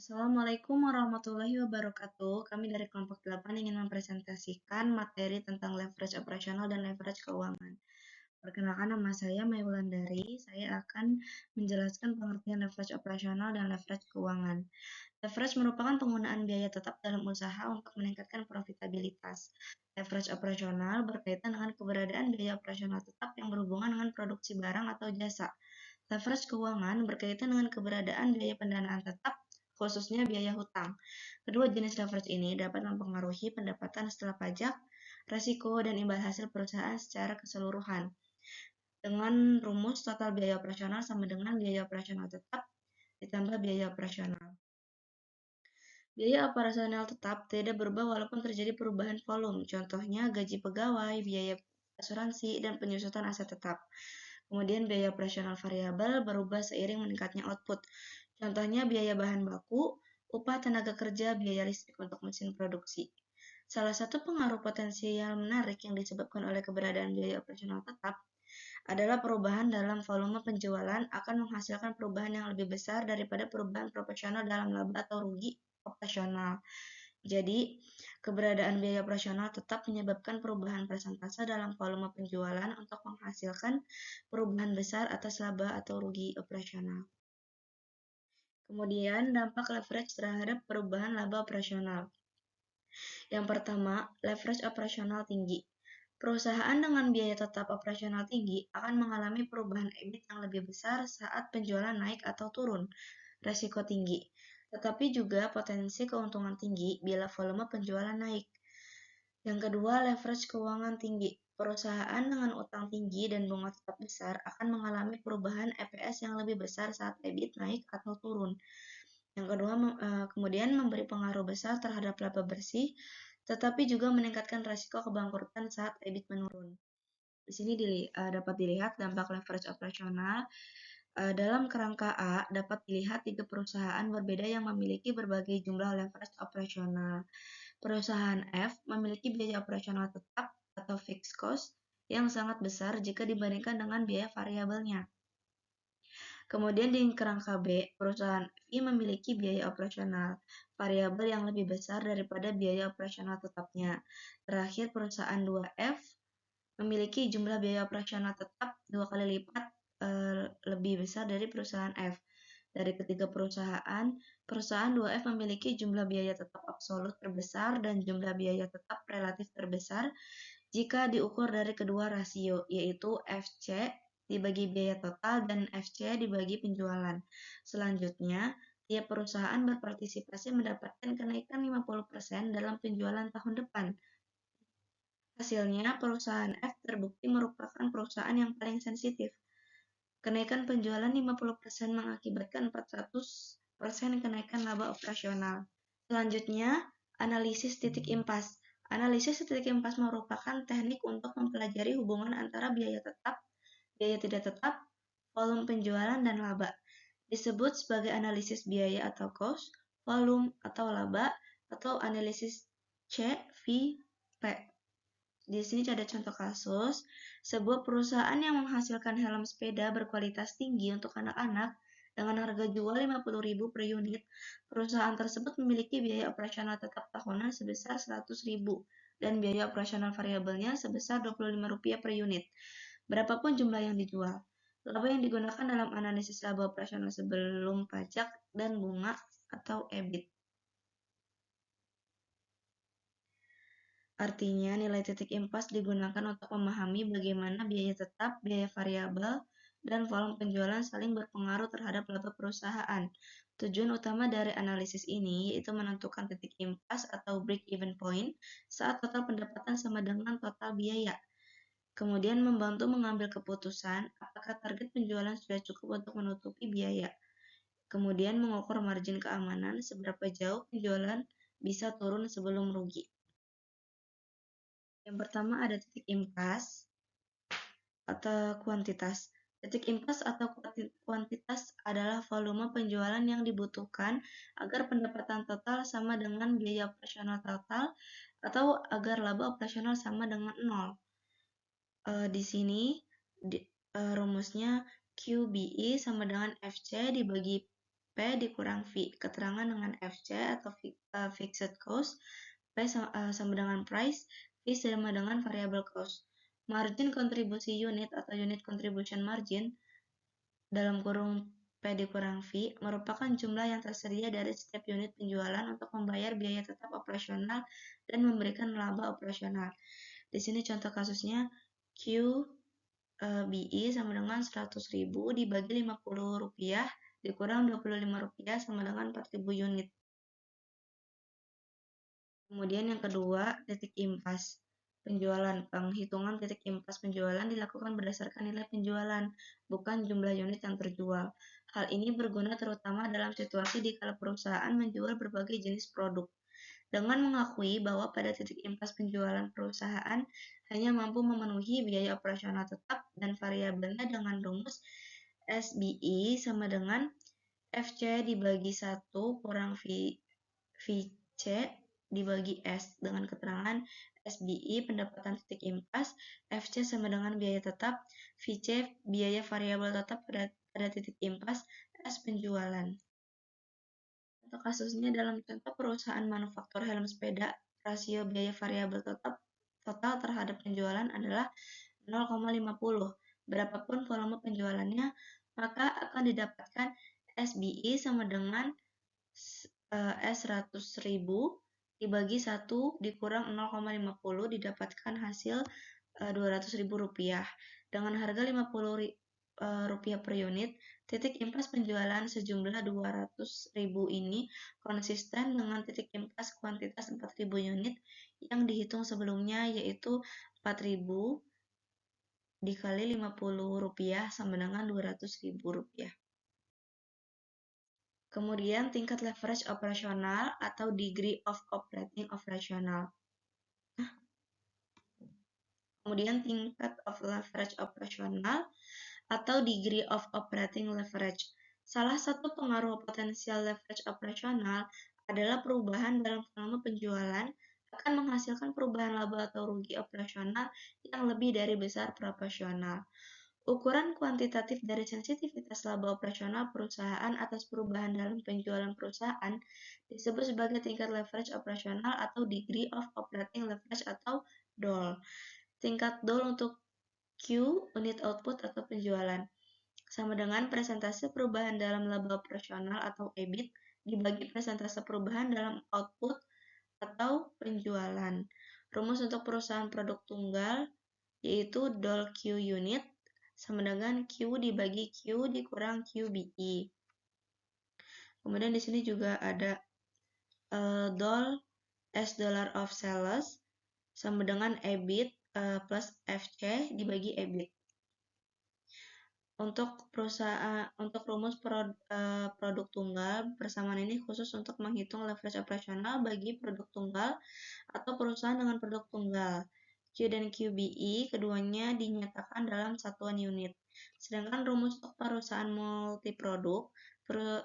Assalamualaikum warahmatullahi wabarakatuh. Kami dari kelompok 8 ingin mempresentasikan materi tentang leverage operasional dan leverage keuangan. Perkenalkan, nama saya Mai Wulandari. Saya akan menjelaskan pengertian leverage operasional dan leverage keuangan. Leverage merupakan penggunaan biaya tetap dalam usaha untuk meningkatkan profitabilitas. Leverage operasional berkaitan dengan keberadaan biaya operasional tetap yang berhubungan dengan produksi barang atau jasa. Leverage keuangan berkaitan dengan keberadaan biaya pendanaan tetap, khususnya biaya hutang. Kedua jenis leverage ini dapat mempengaruhi pendapatan setelah pajak, resiko, dan imbal hasil perusahaan secara keseluruhan. Dengan rumus total biaya operasional sama dengan biaya operasional tetap ditambah biaya operasional. Biaya operasional tetap tidak berubah walaupun terjadi perubahan volume, contohnya gaji pegawai, biaya asuransi, dan penyusutan aset tetap. Kemudian biaya operasional variabel berubah seiring meningkatnya output, contohnya biaya bahan baku, upah tenaga kerja, biaya listrik untuk mesin produksi. Salah satu pengaruh potensial menarik yang disebabkan oleh keberadaan biaya operasional tetap adalah perubahan dalam volume penjualan akan menghasilkan perubahan yang lebih besar daripada perubahan proporsional dalam laba atau rugi operasional. Jadi, keberadaan biaya operasional tetap menyebabkan perubahan persentase dalam volume penjualan untuk menghasilkan perubahan besar atas laba atau rugi operasional. Kemudian, dampak leverage terhadap perubahan laba operasional. Yang pertama, leverage operasional tinggi. Perusahaan dengan biaya tetap operasional tinggi akan mengalami perubahan EBIT yang lebih besar saat penjualan naik atau turun, resiko tinggi, tetapi juga potensi keuntungan tinggi bila volume penjualan naik. Yang kedua, leverage keuangan tinggi. Perusahaan dengan utang tinggi dan bunga tetap besar akan mengalami perubahan EPS yang lebih besar saat EBIT naik atau turun. Yang kedua, kemudian memberi pengaruh besar terhadap laba bersih, tetapi juga meningkatkan risiko kebangkrutan saat EBIT menurun. Di sini dapat dilihat dampak leverage operasional. Dalam kerangka A, dapat dilihat 3 perusahaan berbeda yang memiliki berbagai jumlah leverage operasional. Perusahaan F memiliki biaya operasional tetap atau fixed cost yang sangat besar jika dibandingkan dengan biaya variabelnya. Kemudian di kerangka B, perusahaan I memiliki biaya operasional variabel yang lebih besar daripada biaya operasional tetapnya. Terakhir, perusahaan 2F memiliki jumlah biaya operasional tetap 2 kali lipat lebih besar dari perusahaan F. Dari ketiga perusahaan 2F memiliki jumlah biaya tetap absolut terbesar dan jumlah biaya tetap relatif terbesar jika diukur dari kedua rasio, yaitu FC dibagi biaya total dan FC dibagi penjualan. Selanjutnya, tiap perusahaan berpartisipasi mendapatkan kenaikan 50% dalam penjualan tahun depan. Hasilnya, perusahaan F terbukti merupakan perusahaan yang paling sensitif. Kenaikan penjualan 50% mengakibatkan 400% kenaikan laba operasional. Selanjutnya, analisis titik impas. Analisis titik impas merupakan teknik untuk mempelajari hubungan antara biaya tetap, biaya tidak tetap, volume penjualan, dan laba. Disebut sebagai analisis biaya atau cost, volume atau laba, atau analisis CVP. Di sini ada contoh kasus, sebuah perusahaan yang menghasilkan helm sepeda berkualitas tinggi untuk anak-anak dengan harga jual 50.000 per unit. Perusahaan tersebut memiliki biaya operasional tetap tahunan sebesar 100.000 dan biaya operasional variabelnya sebesar Rp25 per unit. Berapapun jumlah yang dijual. Laba yang digunakan dalam analisis laba operasional sebelum pajak dan bunga atau EBIT. Artinya, nilai titik impas digunakan untuk memahami bagaimana biaya tetap, biaya variabel, dan volume penjualan saling berpengaruh terhadap laba perusahaan. Tujuan utama dari analisis ini yaitu menentukan titik impas atau break-even point saat total pendapatan sama dengan total biaya. Kemudian membantu mengambil keputusan apakah target penjualan sudah cukup untuk menutupi biaya. Kemudian mengukur margin keamanan seberapa jauh penjualan bisa turun sebelum rugi. Yang pertama ada titik impas atau kuantitas. Titik impas atau kuantitas adalah volume penjualan yang dibutuhkan agar pendapatan total sama dengan biaya operasional total atau agar laba operasional sama dengan 0. Di sini rumusnya QBE sama dengan FC dibagi P dikurang V. Keterangan dengan FC atau fixed cost, P sama dengan price, V sama dengan variable cost. Margin kontribusi unit atau unit contribution margin dalam kurung P dikurang V merupakan jumlah yang tersedia dari setiap unit penjualan untuk membayar biaya tetap operasional dan memberikan laba operasional. Di sini contoh kasusnya QBI sama dengan 100.000 dibagi Rp50 dikurang Rp25 sama dengan 4.000 unit. Kemudian yang kedua, titik impas penjualan. Penghitungan titik impas penjualan dilakukan berdasarkan nilai penjualan, bukan jumlah unit yang terjual. Hal ini berguna terutama dalam situasi di kala perusahaan menjual berbagai jenis produk. Dengan mengakui bahwa pada titik impas penjualan perusahaan hanya mampu memenuhi biaya operasional tetap dan variabelnya dengan rumus SBI sama dengan FC dibagi 1 kurang VC dibagi S dengan keterangan SBI pendapatan titik impas, FC sama dengan biaya tetap, VC biaya variabel tetap pada titik impas, S penjualan. Untuk kasusnya dalam contoh perusahaan manufaktur helm sepeda, rasio biaya variabel tetap total terhadap penjualan adalah 0,50. Berapapun volume penjualannya, maka akan didapatkan SBI sama dengan S100.000 dibagi 1 dikurang 0,50 didapatkan hasil Rp200.000. Dengan harga Rp50 per unit, titik impas penjualan sejumlah Rp200.000 ini konsisten dengan titik impas kuantitas 4.000 unit yang dihitung sebelumnya, yaitu 4.000 dikali Rp50 sama dengan Rp200.000. Kemudian tingkat leverage operasional atau degree of operating operational. Kemudian tingkat of leverage operasional atau degree of operating leverage. Salah satu pengaruh potensial leverage operasional adalah perubahan dalam volume penjualan akan menghasilkan perubahan laba atau rugi operasional yang lebih dari besar proporsional. Ukuran kuantitatif dari sensitivitas laba operasional perusahaan atas perubahan dalam penjualan perusahaan disebut sebagai tingkat leverage operasional atau degree of operating leverage atau DOL. Tingkat DOL untuk Q, unit output atau penjualan, sama dengan persentase perubahan dalam laba operasional atau EBIT dibagi persentase perubahan dalam output atau penjualan. Rumus untuk perusahaan produk tunggal yaitu DOL Q unit sama dengan Q dibagi Q dikurang QBI. Kemudian di sini juga ada DOL S dollar of sales sama dengan EBIT plus FC dibagi EBIT. Untuk rumus produk tunggal, persamaan ini khusus untuk menghitung leverage operasional bagi produk tunggal atau perusahaan dengan produk tunggal. Q dan QBI keduanya dinyatakan dalam satuan unit. Sedangkan rumus untuk perusahaan multiproduk,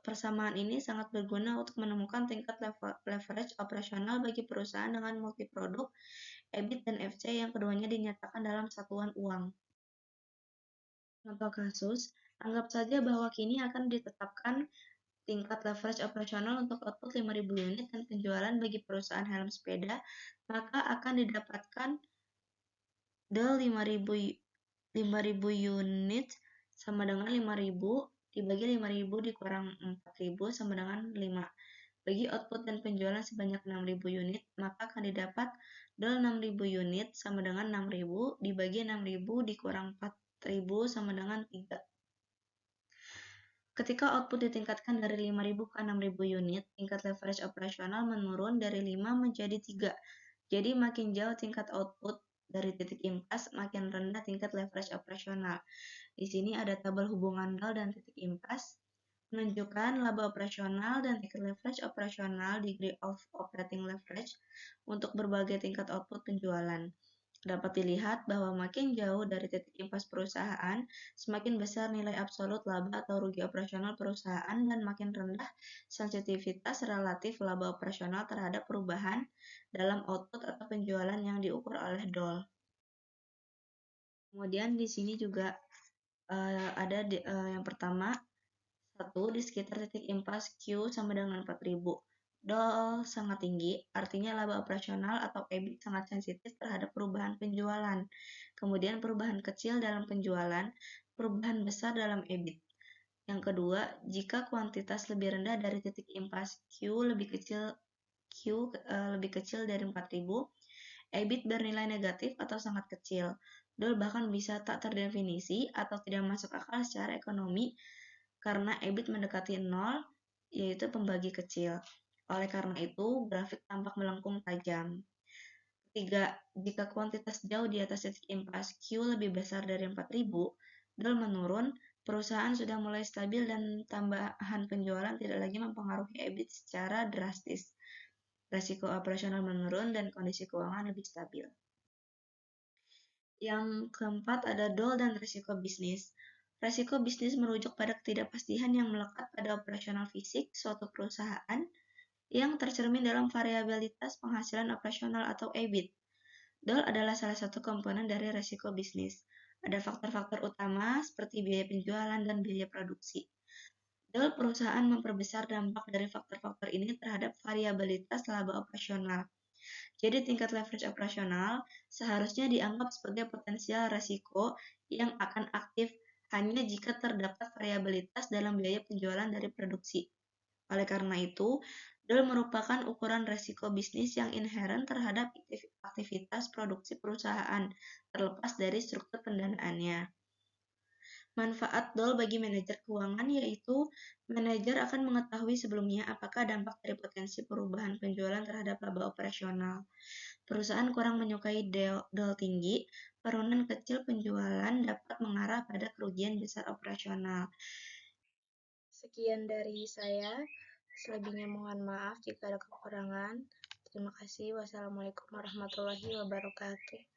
persamaan ini sangat berguna untuk menemukan tingkat leverage operasional bagi perusahaan dengan multiproduk, EBIT dan FC yang keduanya dinyatakan dalam satuan uang. Contoh kasus, anggap saja bahwa kini akan ditetapkan tingkat leverage operasional untuk output 5.000 unit dan penjualan bagi perusahaan helm sepeda, maka akan didapatkan DOL 5.000 unit sama dengan 5.000 dibagi 5.000 dikurang 4.000 sama dengan 5. Bagi output dan penjualan sebanyak 6.000 unit, maka akan didapat DOL 6.000 unit sama dengan 6.000 dibagi 6.000 dikurang 4.000 sama dengan 3. Ketika output ditingkatkan dari 5.000 ke 6.000 unit, tingkat leverage operasional menurun dari 5 menjadi 3. Jadi makin jauh tingkat output dari titik impas, makin rendah tingkat leverage operasional. Di sini ada tabel hubungan DOL dan titik impas, menunjukkan laba operasional dan tingkat leverage operasional degree of operating leverage untuk berbagai tingkat output penjualan. Dapat dilihat bahwa makin jauh dari titik impas perusahaan, semakin besar nilai absolut laba atau rugi operasional perusahaan dan makin rendah sensitivitas relatif laba operasional terhadap perubahan dalam output atau penjualan yang diukur oleh DOL. Kemudian di sini juga ada yang pertama, 1. Di sekitar titik impas Q sama dengan 4000. DOL sangat tinggi, artinya laba operasional atau EBIT sangat sensitif terhadap perubahan penjualan. Kemudian perubahan kecil dalam penjualan, perubahan besar dalam EBIT. Yang kedua, jika kuantitas lebih rendah dari titik impas lebih kecil dari 4000, EBIT bernilai negatif atau sangat kecil. DOL bahkan bisa tak terdefinisi atau tidak masuk akal secara ekonomi karena EBIT mendekati nol, yaitu pembagi kecil. Oleh karena itu, grafik tampak melengkung tajam. Ketiga, jika kuantitas jauh di atas titik impas Q lebih besar dari 4000, DOL menurun, perusahaan sudah mulai stabil dan tambahan penjualan tidak lagi mempengaruhi EBIT secara drastis. Resiko operasional menurun dan kondisi keuangan lebih stabil. Yang keempat ada DOL dan risiko bisnis. Risiko bisnis merujuk pada ketidakpastian yang melekat pada operasional fisik suatu perusahaan yang tercermin dalam variabilitas penghasilan operasional atau EBIT. DOL adalah salah satu komponen dari risiko bisnis. Ada faktor-faktor utama seperti biaya penjualan dan biaya produksi. DOL perusahaan memperbesar dampak dari faktor-faktor ini terhadap variabilitas laba operasional. Jadi tingkat leverage operasional seharusnya dianggap sebagai potensial resiko yang akan aktif hanya jika terdapat variabilitas dalam biaya penjualan dari produksi. Oleh karena itu, DOL merupakan ukuran resiko bisnis yang inheren terhadap aktivitas produksi perusahaan, terlepas dari struktur pendanaannya. Manfaat DOL bagi manajer keuangan yaitu manajer akan mengetahui sebelumnya apakah dampak dari potensi perubahan penjualan terhadap laba operasional. Perusahaan kurang menyukai DOL tinggi, penurunan kecil penjualan dapat mengarah pada kerugian besar operasional. Sekian dari saya. Selebihnya mohon maaf jika ada kekurangan. Terima kasih. Wassalamualaikum warahmatullahi wabarakatuh.